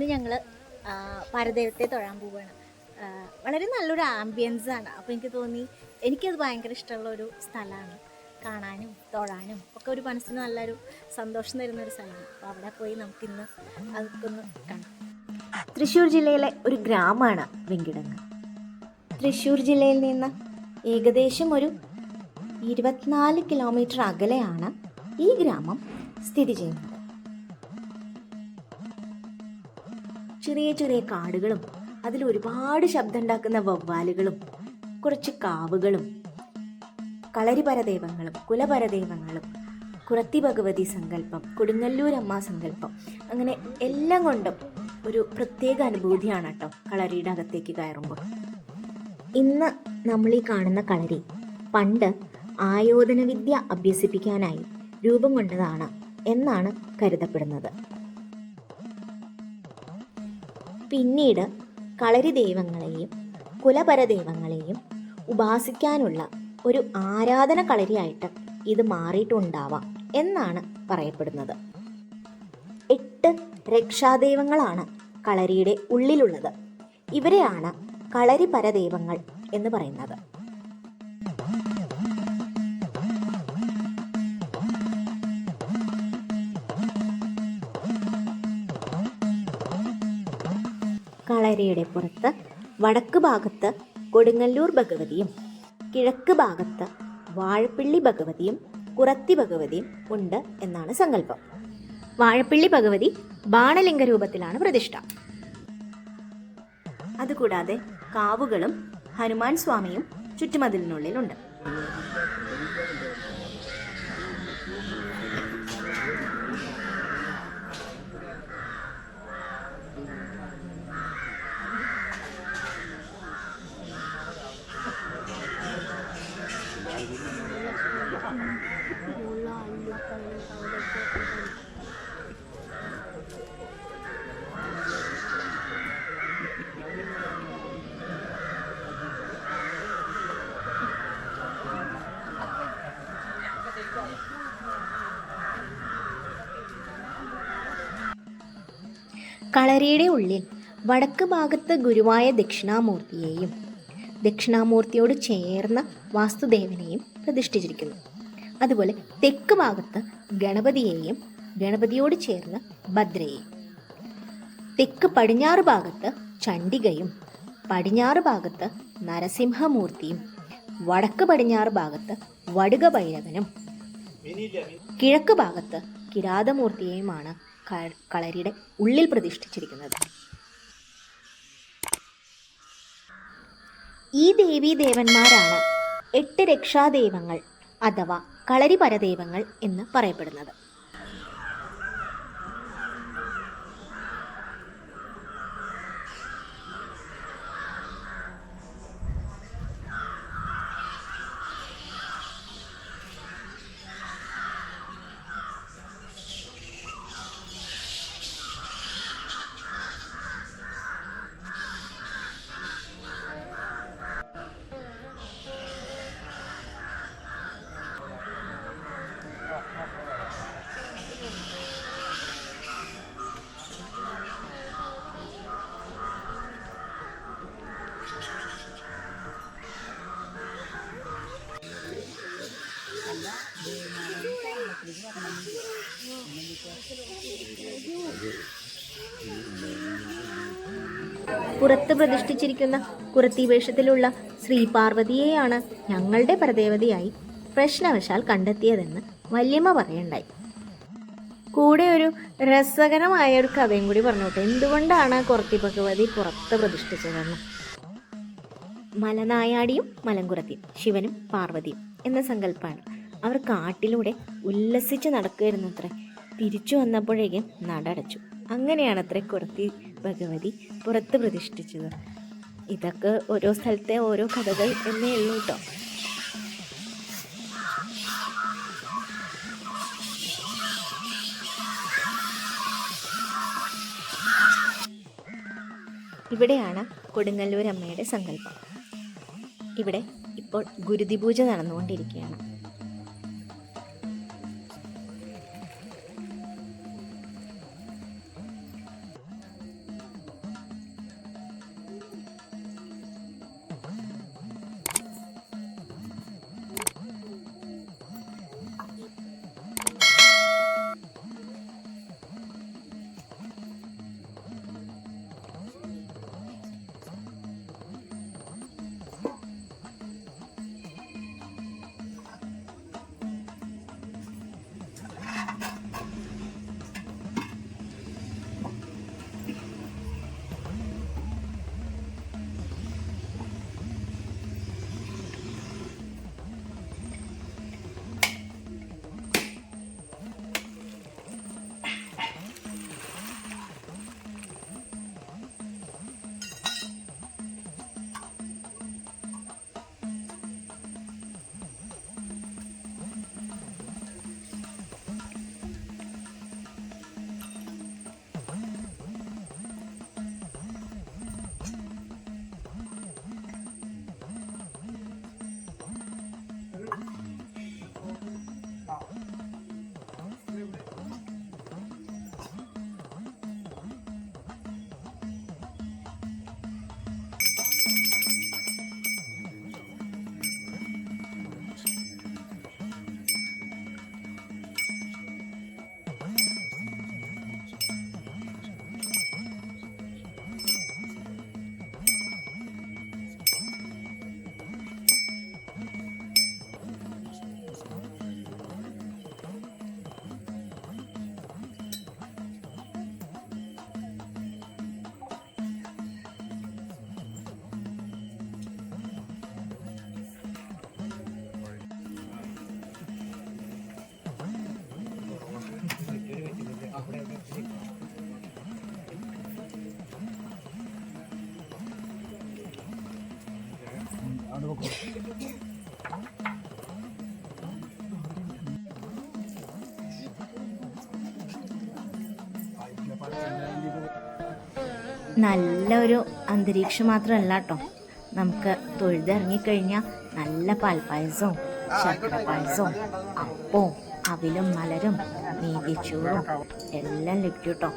ഇന്ന് ഞങ്ങൾ പരദൈവത്തെ തൊഴാൻ പോവുകയാണ്. വളരെ നല്ലൊരു ആംബിയൻസാണ്. അപ്പോൾ എനിക്ക് തോന്നി എനിക്കത് ഭയങ്കര ഇഷ്ടമുള്ളൊരു സ്ഥലമാണ്. കാണാനും തൊഴാനും ഒക്കെ ഒരു മനസ്സിന് നല്ലൊരു സന്തോഷം തരുന്നൊരു സ്ഥലമാണ്. അപ്പോൾ അവിടെ പോയി നമുക്കിന്ന് അതൊക്കെ ഒന്ന് കാണാം. തൃശ്ശൂർ ജില്ലയിലെ ഒരു ഗ്രാമമാണ് വെങ്കിടങ്ങ്. തൃശ്ശൂർ ജില്ലയിൽ നിന്ന് ഏകദേശം ഒരു 24 കിലോമീറ്റർ അകലെയാണ് ഈ ഗ്രാമം സ്ഥിതി ചെയ്യുന്നത്. ചെറിയ ചെറിയ കാടുകളും അതിൽ ഒരുപാട് ശബ്ദം ഉണ്ടാക്കുന്ന വവ്വാലുകളും കുറച്ച് കാവുകളും കളരിപരദൈവങ്ങളും കുലപരദൈവങ്ങളും കുറത്തി ഭഗവതി സങ്കല്പം, കൊടുങ്ങല്ലൂരമ്മ സങ്കല്പം, അങ്ങനെ എല്ലാം കൊണ്ടും ഒരു പ്രത്യേക അനുഭൂതിയാണ് കേട്ടോ കളരിയുടെ അകത്തേക്ക് കയറുമ്പോൾ. ഇന്ന് നമ്മൾ ഈ കാണുന്ന കളരി പണ്ട് ആയോധന വിദ്യ അഭ്യസിപ്പിക്കാനായി രൂപം കൊണ്ടതാണ് എന്നാണ് കരുതപ്പെടുന്നത്. പിന്നീട് കളരി ദൈവങ്ങളെയും കുലപരദൈവങ്ങളെയും ഉപാസിക്കാനുള്ള ഒരു ആരാധന കളരിയായിട്ട് ഇത് മാറിയിട്ടുണ്ടാവാം എന്നാണ് പറയപ്പെടുന്നത്. 8 രക്ഷാദൈവങ്ങളാണ് കളരിയുടെ ഉള്ളിലുള്ളത്. ഇവരെയാണ് കളരി പരദൈവങ്ങൾ എന്ന് പറയുന്നത്. കളരിയുടെ പുറത്ത് വടക്ക് ഭാഗത്ത് കൊടുങ്ങല്ലൂർ ഭഗവതിയും കിഴക്ക് ഭാഗത്ത് വാഴപ്പിള്ളി ഭഗവതിയും കുറത്തി ഭഗവതിയും ഉണ്ട് എന്നാണ് സങ്കല്പം. വാഴപ്പിള്ളി ഭഗവതി ബാണലിംഗ രൂപത്തിലാണ് പ്രതിഷ്ഠ. അതുകൂടാതെ കാവുകളും ഹനുമാൻ സ്വാമിയും ചുറ്റുമതിലിനുള്ളിലുണ്ട്. കളരിയുടെ ഉള്ളിൽ വടക്ക് ഭാഗത്ത് ഗുരുവായ ദക്ഷിണാമൂർത്തിയെയും ദക്ഷിണാമൂർത്തിയോട് ചേർന്ന വാസ്തുദേവനെയും പ്രതിഷ്ഠിച്ചിരിക്കുന്നു. അതുപോലെ തെക്ക് ഭാഗത്ത് ഗണപതിയെയും ഗണപതിയോട് ചേർന്ന് ഭദ്രയെയും, തെക്ക് പടിഞ്ഞാറ് ഭാഗത്ത് ചണ്ഡികയും പടിഞ്ഞാറ് ഭാഗത്ത് നരസിംഹമൂർത്തിയും വടക്ക് പടിഞ്ഞാറ് ഭാഗത്ത് വടുക ഭൈരവനും കിഴക്ക് ഭാഗത്ത് കിരാതമൂർത്തിയെയുമാണ് കളരിയുടെ ഉള്ളിൽ പ്രതിഷ്ഠിച്ചിരിക്കുന്നത്. ഈ ദേവീദേവന്മാരാണ് 8 രക്ഷാദൈവങ്ങൾ അഥവാ കളരി പരദൈവങ്ങൾ എന്ന് പറയപ്പെടുന്നത്. പുറത്ത് പ്രതിഷ്ഠിച്ചിരിക്കുന്ന കുറത്തി വേഷത്തിലുള്ള ശ്രീ പാർവതിയെയാണ് ഞങ്ങളുടെ പരദേവതയായി പ്രശ്നവശാൽ കണ്ടെത്തിയതെന്ന് വല്യമ്മ പറയണ്ടായി. കൂടെ ഒരു രസകരമായ ഒരു കഥയും കൂടി പറഞ്ഞോട്ടെ. എന്തുകൊണ്ടാണ് കുറത്തി ഭഗവതി പുറത്ത് പ്രതിഷ്ഠിച്ചതെന്ന്. മലനായാടിയും മലങ്കുറത്തിയും ശിവനും പാർവതിയും എന്ന സങ്കല്പമാണ്. അവർ കാട്ടിലൂടെ ഉല്ലസിച്ച് നടക്കുകയായിരുന്നത്രേ. തിരിച്ചു വന്നപ്പോഴേക്കും നടടച്ചു. അങ്ങനെയാണത്രേ കുറത്തി ഭഗവതി പുറത്ത് പ്രതിഷ്ഠിച്ചത്. ഇതൊക്കെ ഓരോ സ്ഥലത്തെ ഓരോ കഥകൾ എന്നേ ഉള്ളൂ കേട്ടോ. ഇവിടെയാണ് കൊടുങ്ങല്ലൂരമ്മയുടെ സങ്കല്പം. ഇവിടെ ഇപ്പോൾ ഗുരുതി പൂജ നടന്നുകൊണ്ടിരിക്കുകയാണ്. നല്ലൊരു അന്തരീക്ഷം മാത്രമല്ല കേട്ടോ, നമുക്ക് തൊഴുതിറങ്ങിക്കഴിഞ്ഞാൽ നല്ല പാൽപ്പായസവും ശർക്കര പായസവും അപ്പവും അവിലും മലരും നീതിച്ചോറും എല്ലാം ലഭിക്കും കേട്ടോ.